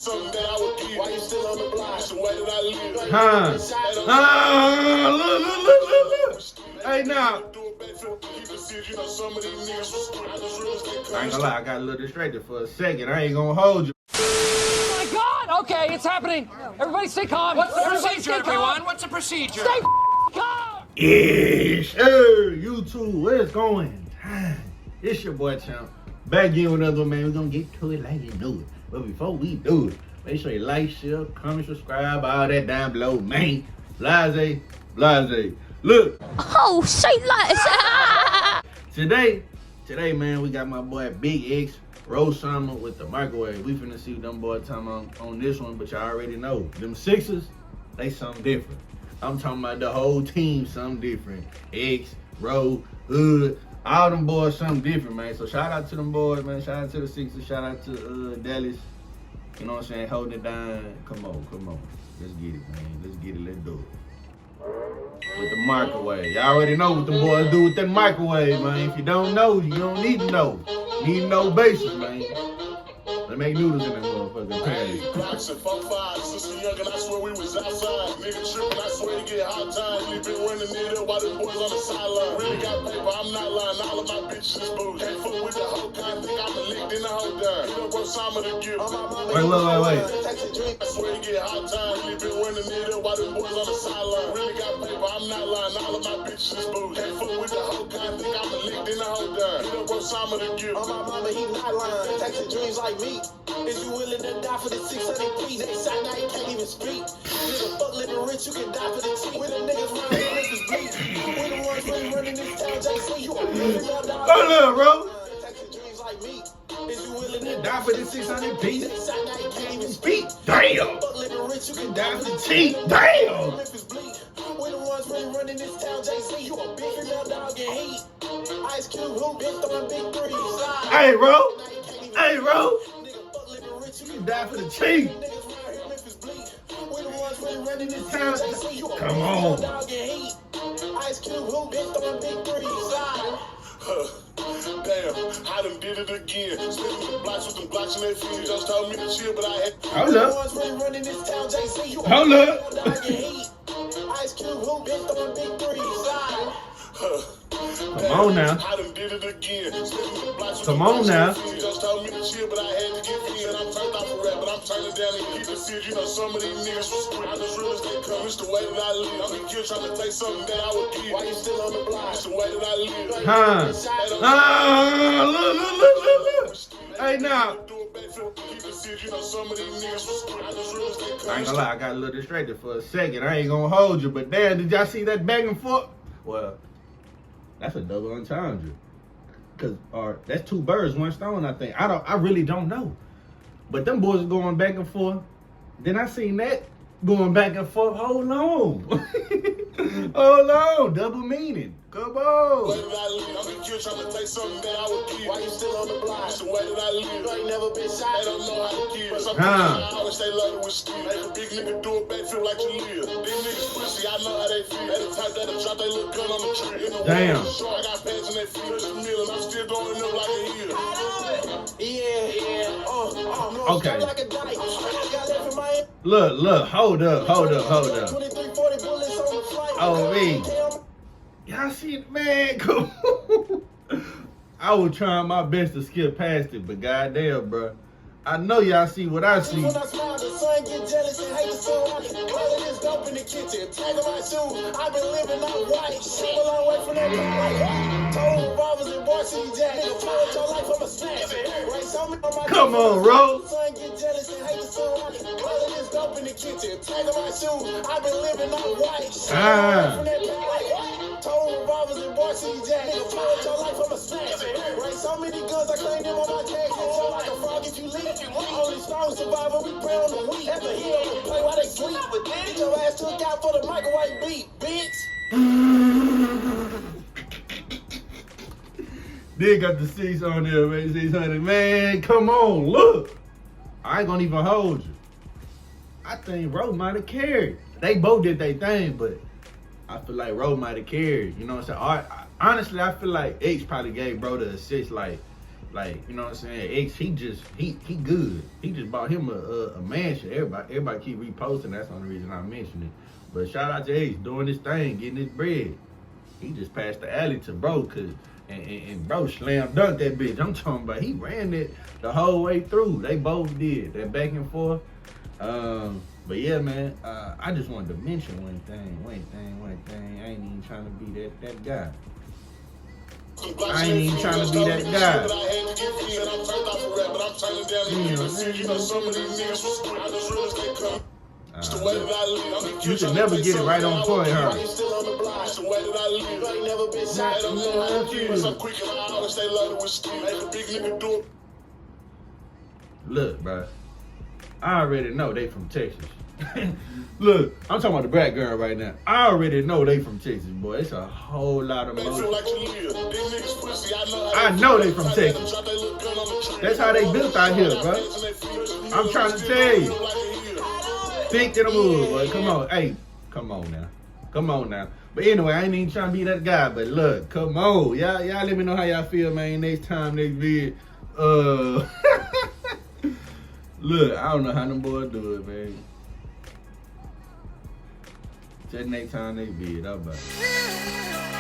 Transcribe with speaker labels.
Speaker 1: Something that I would give. Why you still on the block? It's the way that I live.
Speaker 2: Look. Hey, now. I ain't gonna lie, I got a little distracted for a second. I ain't gonna hold you.
Speaker 3: Oh my God! Okay, it's happening. Everybody stay calm. What's the procedure, everyone? What's the procedure? Stay calm!
Speaker 2: Ish. Hey, you two, where's going? It's your boy Champ. Back in with another man. We're gonna get to it like you do it. But before we do it, make sure you like, share, comment, subscribe, all that down below, man. Blase. Look.
Speaker 4: Oh, say less.
Speaker 2: Today, man, we got my boy Big X, Rose Summer with the microwave. We finna see them boys talking on this one, but y'all already know. Them Sixers, they something different. I'm talking about the whole team, something different. X, Rose, Hood, all them boys, something different, man. So shout out to them boys, man. Shout out to the Sixers. Shout out to Dallas. You know what I'm saying? Holding it down. Come on. Let's get it, man. Let's get it. Let's do it. With the microwave. Y'all already know what the boys do with that microwave, man. If you don't know, you don't need to know. You need to know basics, man. They make noodles in that motherfucking pan.
Speaker 1: Blocks and 4-5, sister young and I swear we was outside. Nigga tripping, I swear you get hot time. You been running it up while the boys on the sideline. Really got paper, I'm not lying. All of my bitches is booze. Can't fuck with the whole kind. Think I'm a licked in the whole dime. You know what Simon to give.
Speaker 2: Wait.
Speaker 1: I swear you get hot time. You been running it up while the boys on the sideline. Really got paper, I'm not lying. All of my bitches is booze. Can't fuck with the whole kind. Think I'm a licked in the whole dime. You know what Simon to give.
Speaker 5: On my mama, he not lying. Texting dreams like me. Is you willing to die for the 600 P's? They side now you can't even speak. Nigga, fuck living rich, you can die for the tea. When the niggas run, the niggas bleed. When the ones really running this town, JC, you a million dollar.
Speaker 2: Hold up, bro.
Speaker 5: Texting dreams like me. Is you willing to
Speaker 2: Die for the 600 P's?
Speaker 5: They side now you can't even
Speaker 2: Speak.
Speaker 5: speak.
Speaker 2: Damn.
Speaker 5: Fuck living rich, you can
Speaker 2: Die
Speaker 5: die
Speaker 2: for
Speaker 5: for
Speaker 2: the
Speaker 5: the
Speaker 2: tea.
Speaker 5: tea.
Speaker 2: Damn.
Speaker 5: Memphis bleed. When the ones really running this town, JC, you a big female dog in heat. Ice Cube, who been throwing big threes?
Speaker 2: Hey, bro.
Speaker 5: Now you can't even
Speaker 2: Hey, bro.
Speaker 5: Nigga, fuck living rich, you
Speaker 2: You die for the tea.
Speaker 5: niggas round here, Memphis bleed. We the ones really running this
Speaker 2: Town-
Speaker 5: town. JC, you a
Speaker 2: Come
Speaker 5: big
Speaker 2: on.
Speaker 5: dog in heat. Ice Cube, who been throwing big threes?
Speaker 1: Damn, I done did it again. Spitting the blocks with them blocks in their feet. Just told me to chill, but I had.
Speaker 2: Hold
Speaker 5: We the
Speaker 2: up.
Speaker 5: ones really running this town. JC, you a
Speaker 2: Hold
Speaker 5: big
Speaker 2: up.
Speaker 5: dog in heat. Ice Cube, who been throwing big threes?
Speaker 2: Come on now.
Speaker 1: I done did it again. Spitting the blocks with
Speaker 2: Come
Speaker 1: them
Speaker 2: on
Speaker 1: blocks in
Speaker 2: now.
Speaker 1: their feet. Just told me to chill, but I had to give in. I'm turned off for rap, but I'm turning down and keep it serious. You know, some of these niggas was square. I'm just real as they come. It's the way that I live. I'm in here trying to take something that I would give.
Speaker 5: Why you still on the block?
Speaker 1: It's the way that I live.
Speaker 2: Look. Hey, now. I ain't gonna lie, I got a little distracted for a second. I ain't gonna hold you, but damn, did y'all see that back and forth? Well, that's a double entendre. Or that's two birds, one stone, I think. I really don't know. But them boys are going back and forth. Then I seen that going back and forth. Hold on. Hold on. Double meaning. Come on.
Speaker 1: I'm in here trying to take something that I would give.
Speaker 5: Why you still on the block?
Speaker 1: It's the way that I live.
Speaker 5: You ain't never been shot.
Speaker 1: They don't know how to give. Some people I always stay loaded with steel. Make a big nigga do a backflip like you live. These niggas pussy, I know how they feel. They the type that'll drop their little gun on the tree. In the
Speaker 2: Damn.
Speaker 1: Short, I got pads in their feet. There's a meal and I'm still going up like a hill.
Speaker 5: Yeah.
Speaker 2: Okay.
Speaker 5: Like a dice. Got left in my
Speaker 2: Look. Hold up.
Speaker 5: 23, 40 bullets on the flight.
Speaker 2: Oh, me. Y'all see, man, come on. I was trying my best to skip past it, but goddamn, bro. I know y'all see what I see.
Speaker 5: When I smile, the sun get jealous and hate the sun. I can call it this dope in the kitchen. Tag on my shoes. I've been living out white. Shit a long way from that like total revolvers and varsity jack. Nigga, told your life I'm a snatch. Right, so me on my
Speaker 2: Come on, Rose.
Speaker 5: The sun get jealous and hate the sun. I can call it this dope in the kitchen. Tag on my shoes. I've been living out white. Shit a long way from that like total revolvers and varsity jack. Nigga, told your life I'm a snatch. Right, so many guns I claim them on my tags. So like a frog if you leave. Only strong survivor, we pray on the weak. Have a heel to play while they sleep. Get your ass took out for the microwave beat, bitch.
Speaker 2: They got the 6 on there, man. 600. Man, come on, look. I ain't gonna even hold you. I think Ro might have carried. They both did their thing, but I feel like Ro might have carried. You know what I'm saying? Honestly, I feel like H probably gave Bro the assist. Like, Like, you know what I'm saying? X, he good. He just bought him a mansion. Everybody keep reposting. That's the only reason I mentioned it. But shout out to X doing this thing, getting his bread. He just passed the alley to bro, and bro slam dunked that bitch. I'm talking about he ran it the whole way through. They both did that back and forth. But yeah, man, I just wanted to mention one thing. I ain't even trying to be that guy. I ain't even trying to be that guy. You should never get it right on point, huh? Look, bro, I already know they from Texas. Look, I'm talking about the black girl right now. I already know they from Texas, boy. It's a whole lot of motion. I know they from Texas. That's how they built out here, bro. I'm trying to tell you. Think in the wood, boy. Come on. Hey, come on now. But anyway, I ain't even trying to be that guy, but look, come on. Y'all let me know how y'all feel, man, next vid. Look, I don't know how them boys do it, man. Just next time they vid, how about it?